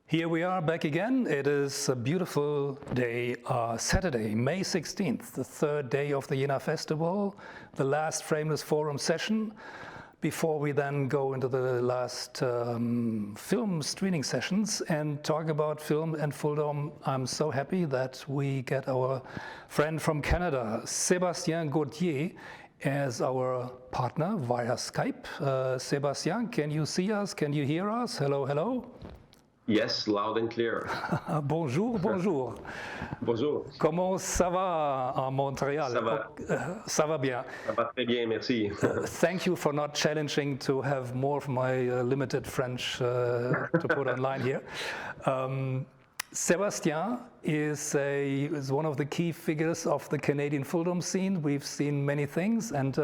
Here we are back again. It is a beautiful day, Saturday, May 16th, the third day of the Jena Festival, the last Frameless Forum session. Before we then go into the last film screening sessions and talk about film and FullDome, I'm so happy that we get our friend from Canada, Sébastien Gauthier, as our partner via Skype. Sébastien, can you see us? Can you hear us? Hello, hello. Yes, loud and clear. Bonjour, bonjour. Bonjour. Comment ça va à Montreal? Ça va. Ça va bien. Ça va très bien, merci. Thank you for not challenging to have more of my limited French to put online here. Sébastien is one of the key figures of the Canadian FullDome scene. We've seen many things, and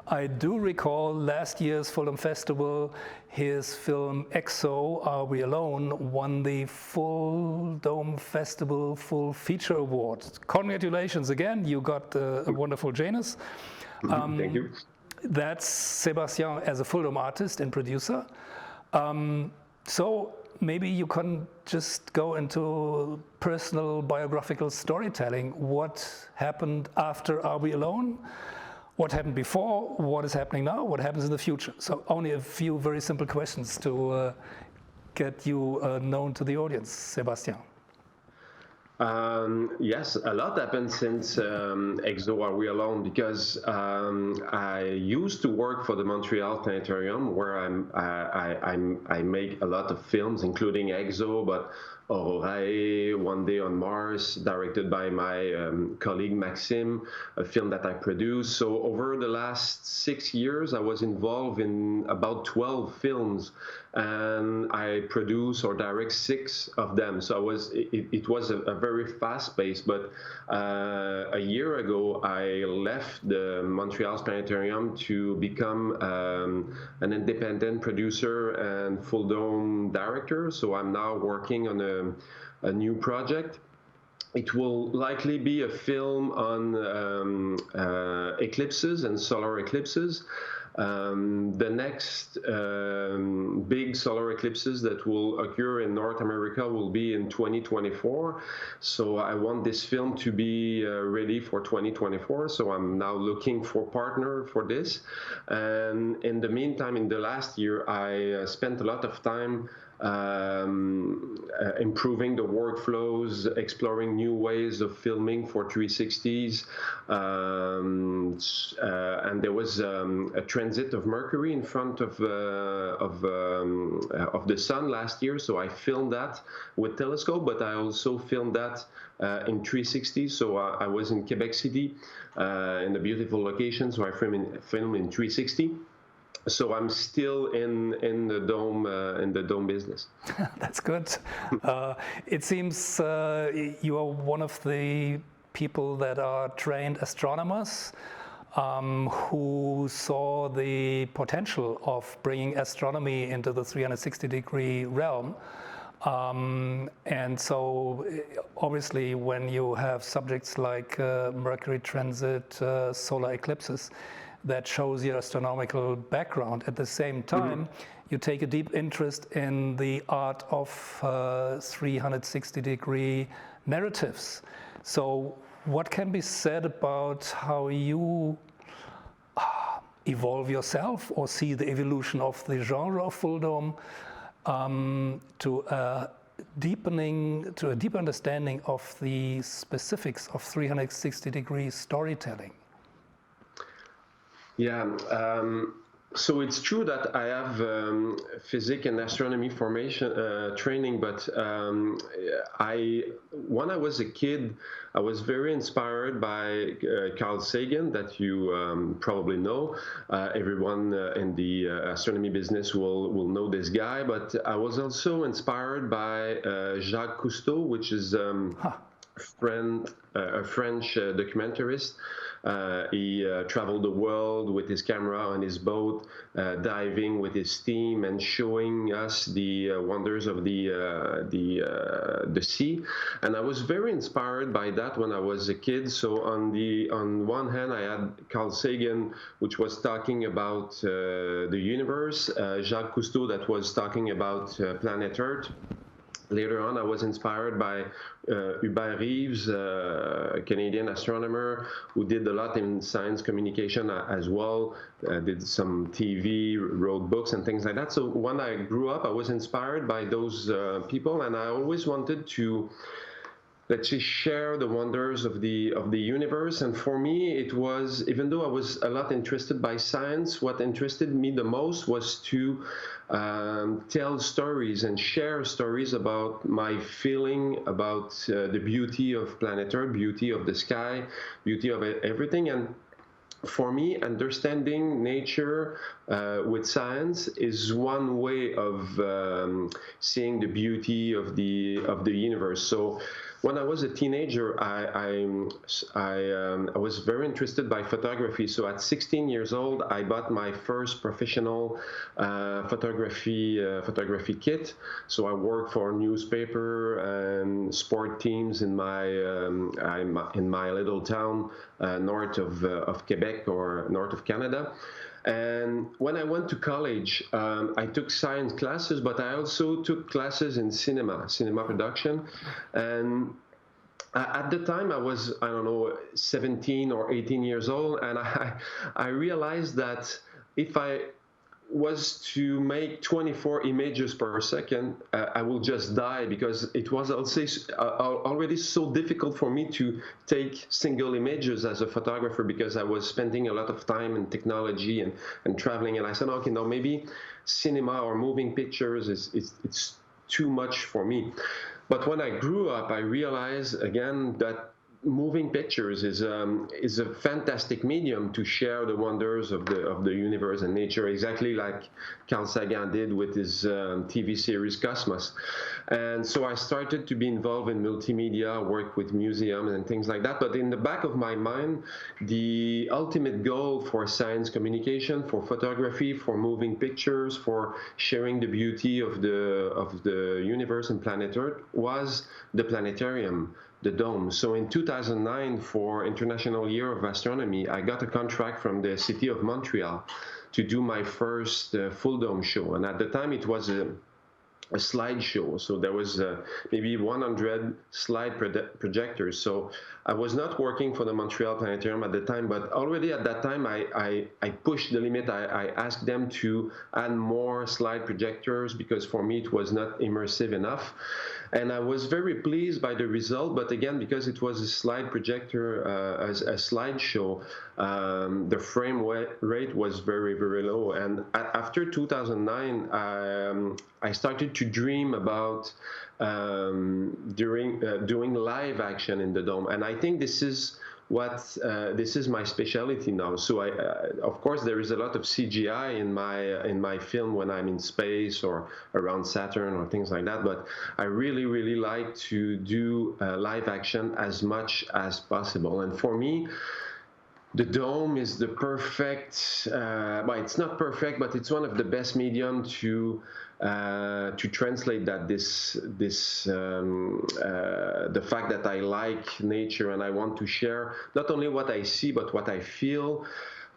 I do recall last year's FullDome Festival, his film EXO, Are We Alone, won the FullDome Festival Full Feature Award. Congratulations again, you got a wonderful Janus. Thank you. That's Sébastien as a FullDome artist and producer. So maybe you can just go into personal biographical storytelling. What happened after Are We Alone? What happened before? What is happening now? What happens in the future? So only a few very simple questions to get you known to the audience, Sébastien. Yes, a lot happened since EXO Are We Alone, because I used to work for the Montreal Planetarium, where I make a lot of films, including EXO, but Aurorae, One Day on Mars, directed by my colleague Maxime, a film that I produced. So over the last 6 years, I was involved in about 12 films, and I produce or direct 6 of them. So it was a very fast pace. But a year ago, I left the Montreal Planetarium to become an independent producer and FullDome director. So I'm now working on a new project. It will likely be a film on eclipses and solar eclipses. The next big solar eclipses that will occur in North America will be in 2024. So I want this film to be ready for 2024. So I'm now looking for a partner for this. And in the meantime, in the last year, I spent a lot of time improving the workflows, exploring new ways of filming for 360s, and there was a transit of Mercury in front of the sun last year, so I filmed that with telescope, but I also filmed that in 360. So I was in Quebec City in a beautiful location, so I filmed in 360. So I'm still in the dome business. That's good. It seems you are one of the people that are trained astronomers who saw the potential of bringing astronomy into the 360-degree realm. And so obviously when you have subjects like Mercury transit, solar eclipses, that shows your astronomical background. At the same time, you take a deep interest in the art of 360-degree narratives. So what can be said about how you evolve yourself or see the evolution of the genre of FullDome to a deep understanding of the specifics of 360-degree storytelling? Yeah, so it's true that I have physics and astronomy formation training, but when I was a kid, I was very inspired by Carl Sagan, that you probably know. Everyone in the astronomy business will know this guy, but I was also inspired by Jacques Cousteau, which is a French documentarist. He traveled the world with his camera on his boat, diving with his team and showing us the wonders of the sea. And I was very inspired by that when I was a kid. So on one hand, I had Carl Sagan, which was talking about the universe, Jacques Cousteau that was talking about planet Earth. Later on, I was inspired by Hubert Reeves, a Canadian astronomer who did a lot in science communication as well, did some TV, wrote books and things like that. So when I grew up, I was inspired by those people, and I always wanted to, let's say, share the wonders of the universe. And for me, it was, even though I was a lot interested by science, what interested me the most was to tell stories and share stories about my feeling about the beauty of planet Earth, beauty of the sky, beauty of everything. And for me, understanding nature with science is one way of seeing the beauty of the universe. So when I was a teenager, I was very interested by photography. So at 16 years old, I bought my first professional photography kit. So I worked for a newspaper and sport teams in my little town north of Quebec, or north of Canada. And when I went to college, I took science classes, but I also took classes in cinema production. And at the time, I was, I don't know, 17 or 18 years old, and I realized that if I was to make 24 images per second, I will just die, because it was, I'll say, already so difficult for me to take single images as a photographer, because I was spending a lot of time in technology and traveling. And I said, okay, no, maybe cinema or moving pictures it's too much for me. But when I grew up, I realized again that moving pictures is a fantastic medium to share the wonders of the universe and nature, exactly like Carl Sagan did with his TV series Cosmos. And so I started to be involved in multimedia, work with museums and things like that. But in the back of my mind, the ultimate goal for science communication, for photography, for moving pictures, for sharing the beauty of the universe and planet Earth was the planetarium, the dome. So in 2009, for International Year of Astronomy, I got a contract from the city of Montreal to do my first FullDome show. And at the time, it was a slideshow. So there was maybe 100 slide projectors. So I was not working for the Montreal Planetarium at the time, but already at that time, I pushed the limit. I asked them to add more slide projectors, because for me, it was not immersive enough. And I was very pleased by the result. But again, because it was a slide projector, a slideshow, the frame rate was very, very low. And after 2009, I started to dream about doing live action in the dome. And I think this is my specialty now. So of course, there is a lot of CGI in my film when I'm in space or around Saturn or things like that. But I really, really like to do live action as much as possible. And for me, the dome is the perfect, well, it's not perfect, but it's one of the best medium to translate that the fact that I like nature and I want to share not only what I see but what I feel.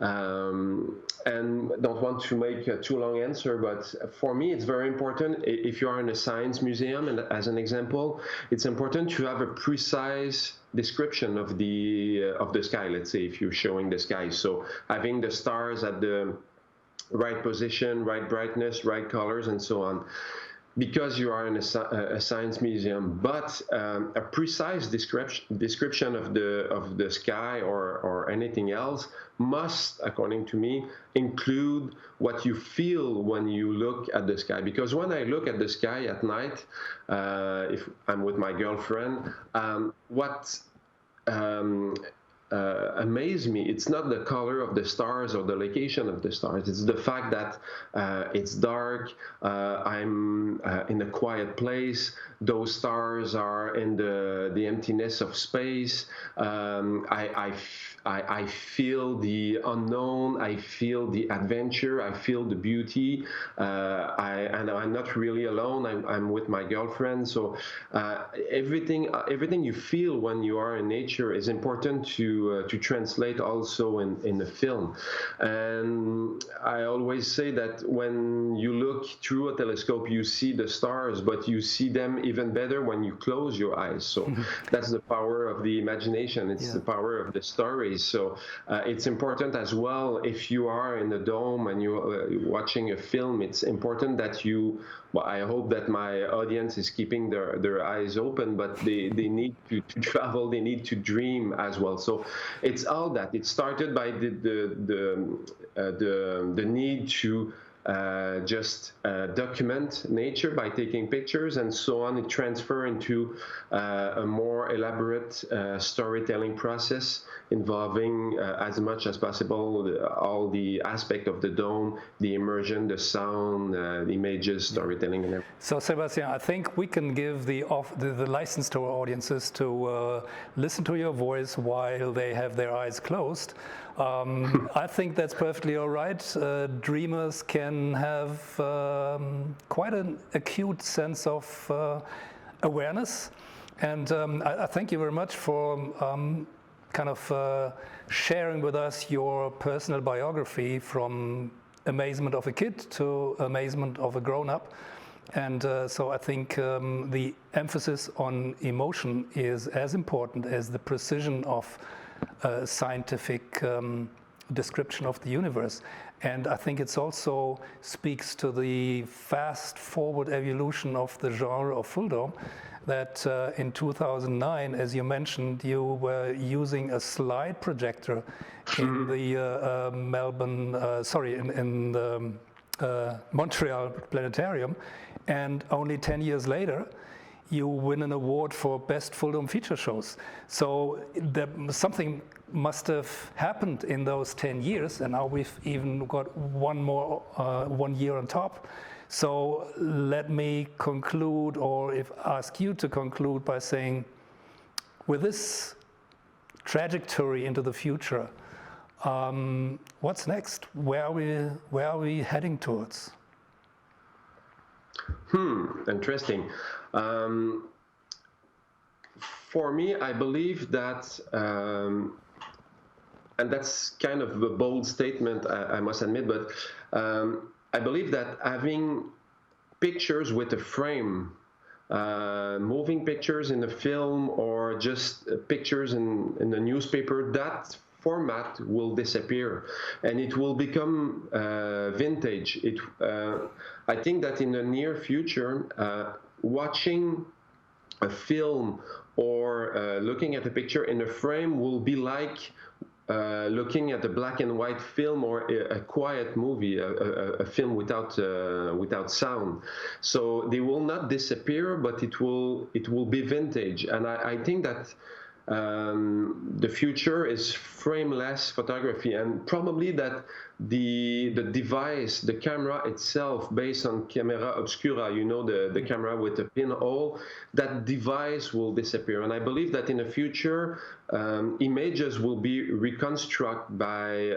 And don't want to make a too long answer, but for me it's very important. If you are in a science museum, and as an example, it's important to have a precise description of the sky. Let's say if you're showing the sky, so having the stars at the right position, right brightness, right colors, and so on, because you are in a science museum. But a precise description of the sky or anything else must, according to me, include what you feel when you look at the sky. Because when I look at the sky at night, if I'm with my girlfriend, what amaze me, it's not the color of the stars or the location of the stars. It's the fact that it's dark, I'm in a quiet place, those stars are in the emptiness of space. I feel the unknown, I feel the adventure, I feel the beauty, and I'm not really alone, I'm with my girlfriend. So everything you feel when you are in nature is important to to translate also in the film. And I always say that when you look through a telescope, you see the stars, but you see them even better when you close your eyes. So that's the power of the imagination. It's the power of the stories. So it's important as well, if you are in the dome and you're watching a film, it's important that you, well, I hope that my audience is keeping their eyes open, but they need to travel, they need to dream as well. So it's all that. It started by the need to just document nature by taking pictures and so on. It transfer into a more elaborate storytelling process involving as much as possible all the aspect of the dome, the immersion, the sound, the images, storytelling, and everything. So, Sébastien, I think we can give the license to our audiences to listen to your voice while they have their eyes closed. I think that's perfectly all right. Dreamers can have quite an acute sense of awareness. And I thank you very much for kind of sharing with us your personal biography from amazement of a kid to amazement of a grown-up. And so I think the emphasis on emotion is as important as the precision of scientific description of the universe. And I think it also speaks to the fast-forward evolution of the genre of FullDome, that in 2009, as you mentioned, you were using a slide projector in the in the Montreal Planetarium, and only 10 years later, you win an award for best FullDome feature shows. So something must have happened in those 10 years, and now we've even got one year on top. So let me conclude, or ask you to conclude by saying, with this trajectory into the future, what's next? Where are we heading towards? Interesting. For me, I believe that, and that's kind of a bold statement, I must admit, but I believe that having pictures with a frame, moving pictures in a film or just pictures in the newspaper, that format will disappear and it will become vintage. I think that in the near future, watching a film or looking at a picture in a frame will be like looking at a black and white film or a quiet movie, a film without sound. So they will not disappear, but it will be vintage. And I think that the future is frameless photography, and probably that the device, the camera itself, based on camera obscura, the camera with a pinhole, that device will disappear. And I believe that in the future, images will be reconstructed by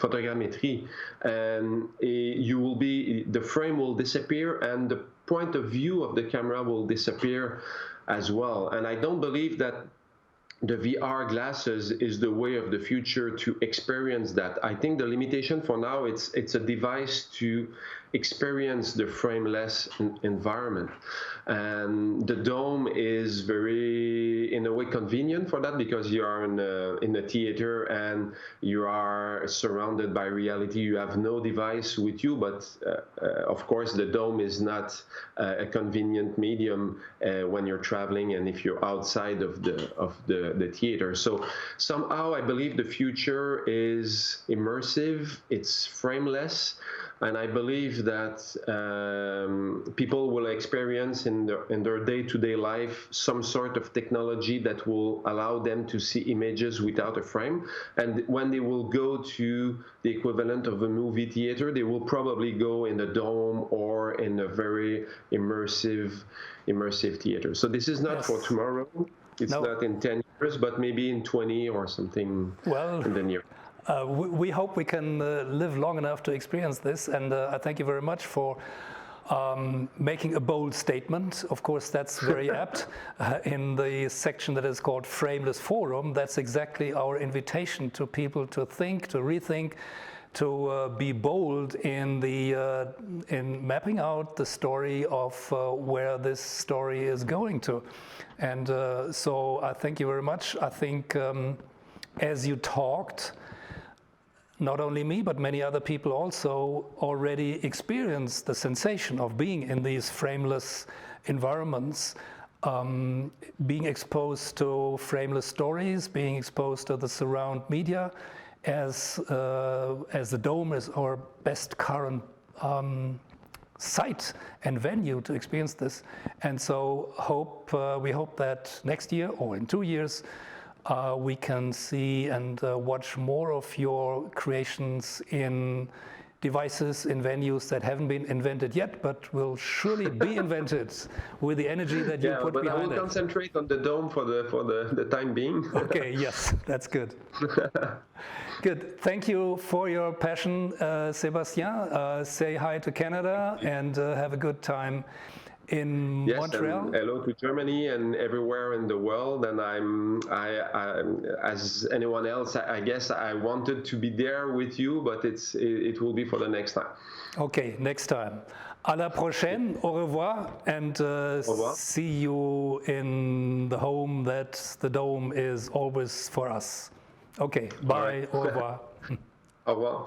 photogrammetry, and the frame will disappear and the point of view of the camera will disappear as well. And I don't believe that the VR glasses is the way of the future to experience that. I think the limitation for now, it's a device to experience the frameless environment. And the dome is very, in a way, convenient for that, because you are in a theater and you are surrounded by reality. You have no device with you, but of course the dome is not a convenient medium when you're traveling and if you're outside of the theater. So somehow I believe the future is immersive, it's frameless, and I believe that people will experience in their day-to-day life some sort of technology that will allow them to see images without a frame. And when they will go to the equivalent of a movie theater, they will probably go in a dome or in a very immersive theater. So this is not for tomorrow. It's not in 10 years, but maybe in 20 or something in the near. We hope we can live long enough to experience this, and I thank you very much for making a bold statement. Of course, that's very apt. In the section that is called Frameless Forum, that's exactly our invitation to people to think, to rethink, to be bold in mapping out the story of where this story is going to. And so I thank you very much. I think as you talked, not only me, but many other people also already experienced the sensation of being in these frameless environments, being exposed to frameless stories, being exposed to the surround media, as the Dome is our best current site and venue to experience this. And so we hope that next year or in 2 years, we can see and watch more of your creations in devices, in venues that haven't been invented yet, but will surely be invented with the energy that you put behind it. Yeah, but I will concentrate on the Dome for the time being. Okay, yes, that's good. Good. Thank you for your passion, Sébastien. Say hi to Canada and have a good time in Montreal. And hello to Germany and everywhere in the world. And I as anyone else, I guess I wanted to be there with you, but it will be for the next time. Okay, next time. À la prochaine. Au revoir, and see you in the home that the Dome is always for us. Okay, bye. Right. Au revoir. Au revoir.